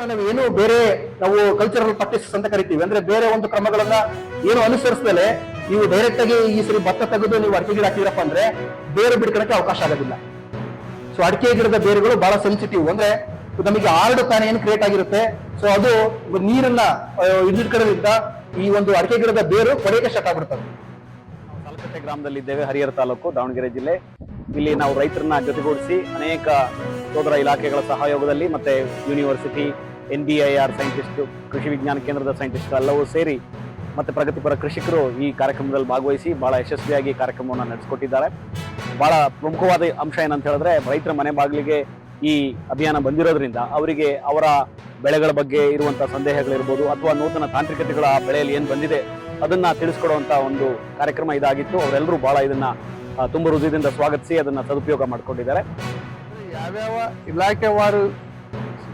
ನಾವು ಏನು ಬೇರೆ ನಾವು ಕಲ್ಚರಲ್ ಪ್ರಾಕ್ಟೀಸಸ್ ಅಂತ ಕರಿತೀವಿ, ಅಂದ್ರೆ ಬೇರೆ ಒಂದು ಕ್ರಮಗಳನ್ನ ಏನು ಅನುಸರಿಸದಲೆ ನೀವು ಡೈರೆಕ್ಟ್ ಆಗಿ ಈ ಸರಿ ಭತ್ತ ತೆಗೆದು ನೀವು ಅಡಿಕೆ ಗಿಡ ಹಾಕಿದ್ರಪ್ಪ ಅಂದ್ರೆ ಬೇರೆ ಬಿಡ್ಕೊಳಕ್ಕೆ ಅವಕಾಶ ಆಗೋದಿಲ್ಲ. ಸೊ ಅಡಿಕೆ ಗಿಡದ ಬೇರುಗಳು ಬಹಳ ಸೆನ್ಸಿಟಿವ್, ಅಂದ್ರೆ ನಮಗೆ ಆರ್ಡ್ ತಾನೇ ಏನು ಕ್ರಿಯೇಟ್ ಆಗಿರುತ್ತೆ. ಸೊ ಅದು ನೀರನ್ನ ಹಿಡಿದಿಟ್ಕೊಳ್ಳೋದ್ರಿಂದ ಈ ಒಂದು ಅಡಿಕೆ ಗಿಡದ ಬೇರು ಕೊಳೆಯಕ್ಕೆ ಸ್ಟಾರ್ಟ್ ಆಗ್ಬಿಡ್ತದೆ. ಸಾಲಕಟ್ಟೆ ಗ್ರಾಮದಲ್ಲಿದ್ದೇವೆ, ಹರಿಹರ ತಾಲೂಕು, ದಾವಣಗೆರೆ ಜಿಲ್ಲೆ. ಇಲ್ಲಿ ನಾವು ರೈತರನ್ನ ಜೊತೆಗೂಡಿಸಿ ಅನೇಕ ಸೋದರ ಇಲಾಖೆಗಳ ಸಹಯೋಗದಲ್ಲಿ ಮತ್ತೆ ಯೂನಿವರ್ಸಿಟಿ, NBIR ಸೈಂಟಿಸ್ಟ್, ಕೃಷಿ ವಿಜ್ಞಾನ ಕೇಂದ್ರದ ಸೈಂಟಿಸ್ಟ್ ಎಲ್ಲವೂ ಸೇರಿ ಮತ್ತೆ ಪ್ರಗತಿಪರ ಕೃಷಿಕರು ಈ ಕಾರ್ಯಕ್ರಮದಲ್ಲಿ ಭಾಗವಹಿಸಿ ಬಹಳ ಯಶಸ್ವಿಯಾಗಿ ಕಾರ್ಯಕ್ರಮವನ್ನು ನಡೆಸಿಕೊಟ್ಟಿದ್ದಾರೆ. ಬಹಳ ಪ್ರಮುಖವಾದ ಅಂಶ ಏನಂತ ಹೇಳಿದ್ರೆ, ರೈತರ ಮನೆ ಬಾಗಿಲಿಗೆ ಈ ಅಭಿಯಾನ ಬಂದಿರೋದ್ರಿಂದ ಅವರಿಗೆ ಅವರ ಬೆಳೆಗಳ ಬಗ್ಗೆ ಇರುವಂತಹ ಸಂದೇಹಗಳಿರ್ಬೋದು ಅಥವಾ ನೂತನ ತಾಂತ್ರಿಕತೆಗಳ ಬೆಳೆಯಲ್ಲಿ ಏನು ಬಂದಿದೆ ಅದನ್ನ ತಿಳಿಸ್ಕೊಡುವಂತ ಒಂದು ಕಾರ್ಯಕ್ರಮ ಇದಾಗಿತ್ತು. ಅವರೆಲ್ಲರೂ ಬಹಳ ಇದನ್ನ ತುಂಬ ಹೃದಯದಿಂದ ಸ್ವಾಗತಿಸಿ ಅದನ್ನ ಸದುಪಯೋಗ ಮಾಡ್ಕೊಂಡಿದ್ದಾರೆ. ಯಾವ್ಯಾವ ಇಲಾಖೆವಾರು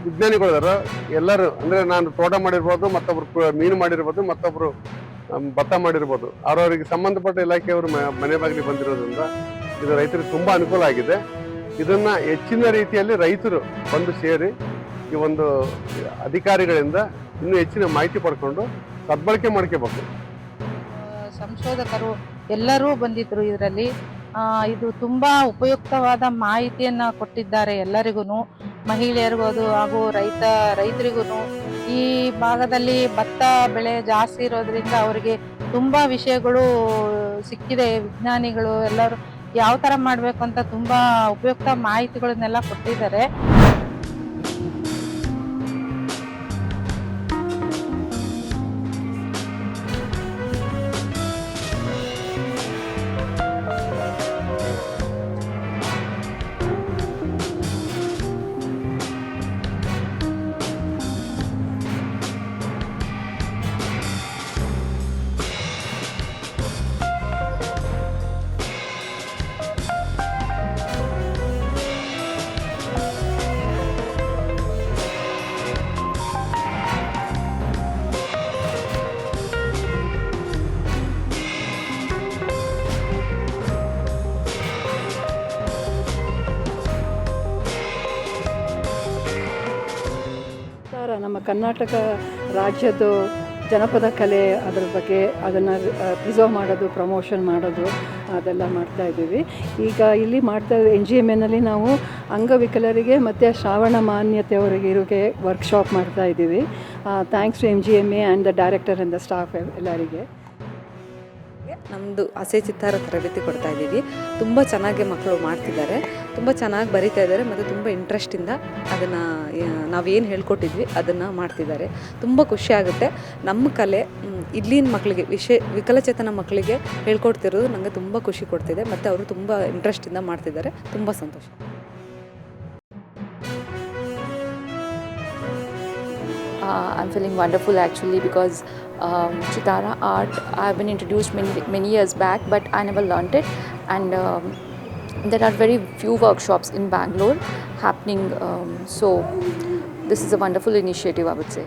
ವಿಜ್ಞಾನಿಗಳಿದಾರೋ ಎಲ್ಲರೂ, ಅಂದ್ರೆ ನಾನು ತೋಟ ಮಾಡಿರ್ಬೋದು, ಮತ್ತೊಬ್ರು ಮೀನು ಮಾಡಿರ್ಬೋದು, ಮತ್ತೊಬ್ರು ಭತ್ತ ಮಾಡಿರ್ಬೋದು, ಅವ್ರವ್ರಿಗೆ ಸಂಬಂಧಪಟ್ಟ ಇಲಾಖೆಯವರು ಮನೆ ಬಾಗಿಲಿಗೆ ಬಂದಿರೋದ್ರಿಂದ ಇದು ರೈತರಿಗೆ ತುಂಬಾ ಅನುಕೂಲ ಆಗಿದೆ. ಇದನ್ನ ಹೆಚ್ಚಿನ ರೀತಿಯಲ್ಲಿ ರೈತರು ಬಂದು ಸೇರಿ ಈ ಒಂದು ಅಧಿಕಾರಿಗಳಿಂದ ಇನ್ನೂ ಹೆಚ್ಚಿನ ಮಾಹಿತಿ ಪಡ್ಕೊಂಡು ಸದ್ಬಳಕೆ ಮಾಡ್ಕೋಬೇಕು. ಸಂಶೋಧಕರು ಎಲ್ಲರೂ ಬಂದಿದ್ರು ಇದರಲ್ಲಿ. ಇದು ತುಂಬಾ ಉಪಯುಕ್ತವಾದ ಮಾಹಿತಿಯನ್ನ ಕೊಟ್ಟಿದ್ದಾರೆ ಎಲ್ಲರಿಗೂ, ಮಹಿಳೆಯರಿಗೂ ಹಾಗೂ ರೈತರಿಗೂ. ಈ ಭಾಗದಲ್ಲಿ ಭತ್ತ ಬೆಳೆ ಜಾಸ್ತಿ ಇರೋದ್ರಿಂದ ಅವರಿಗೆ ತುಂಬಾ ವಿಷಯಗಳು ಸಿಕ್ಕಿದೆ. ವಿಜ್ಞಾನಿಗಳು ಎಲ್ಲರೂ ಯಾವ ತರ ಮಾಡ್ಬೇಕು ಅಂತ ತುಂಬಾ ಉಪಯುಕ್ತ ಮಾಹಿತಿಗಳನ್ನೆಲ್ಲ ಕೊಟ್ಟಿದ್ದಾರೆ. ನಮ್ಮ ಕರ್ನಾಟಕ ರಾಜ್ಯದ ಜನಪದ ಕಲೆ, ಅದರ ಬಗ್ಗೆ ಅದನ್ನು ಪ್ರಿಸರ್ವ್ ಮಾಡೋದು, ಪ್ರಮೋಷನ್ ಮಾಡೋದು ಅದೆಲ್ಲ ಮಾಡ್ತಾ ಇದ್ದೀವಿ. ಈಗ ಇಲ್ಲಿ ಮಾಡ್ತಾ NGMA ನಾವು ಅಂಗವಿಕಲರಿಗೆ ಮತ್ತು ಶ್ರವಣ ಮಾನ್ಯತೆಯವರಿಗೆ ಇರೋಗೆ ವರ್ಕ್ಶಾಪ್ ಮಾಡ್ತಾ ಇದ್ದೀವಿ. Thanks to NGMA and the director and the staff ಎಲ್ಲರಿಗೆ. ನಮ್ಮದು ಹಸೆ ಚಿತ್ತಾರ ತರಬೇತಿ ಕೊಡ್ತಾ ಇದ್ದೀವಿ. ತುಂಬ ಚೆನ್ನಾಗಿ ಮಕ್ಕಳು ಮಾಡ್ತಿದ್ದಾರೆ, ತುಂಬ ಚೆನ್ನಾಗಿ ಬರಿತಾ ಇದ್ದಾರೆ ಮತ್ತು ತುಂಬ ಇಂಟ್ರೆಸ್ಟಿಂದ ಅದನ್ನು ನಾವೇನು ಹೇಳ್ಕೊಟ್ಟಿದ್ವಿ ಅದನ್ನು ಮಾಡ್ತಿದ್ದಾರೆ. ತುಂಬ ಖುಷಿ ಆಗುತ್ತೆ. ನಮ್ಮ ಕಲೆ ಇಲ್ಲಿನ ಮಕ್ಕಳಿಗೆ, ವಿಕಲಚೇತನ ಮಕ್ಕಳಿಗೆ ಹೇಳ್ಕೊಡ್ತಿರೋದು ನನಗೆ ತುಂಬ ಖುಷಿ ಕೊಡ್ತಿದೆ ಮತ್ತು ಅವರು ತುಂಬ ಇಂಟ್ರೆಸ್ಟಿಂದ ಮಾಡ್ತಿದ್ದಾರೆ. ತುಂಬ ಸಂತೋಷ. I'm feeling wonderful actually because Chitara art I've been introduced many years back, but I never learnt it, and there are very few workshops in Bangalore happening, so this is a wonderful initiative, I would say.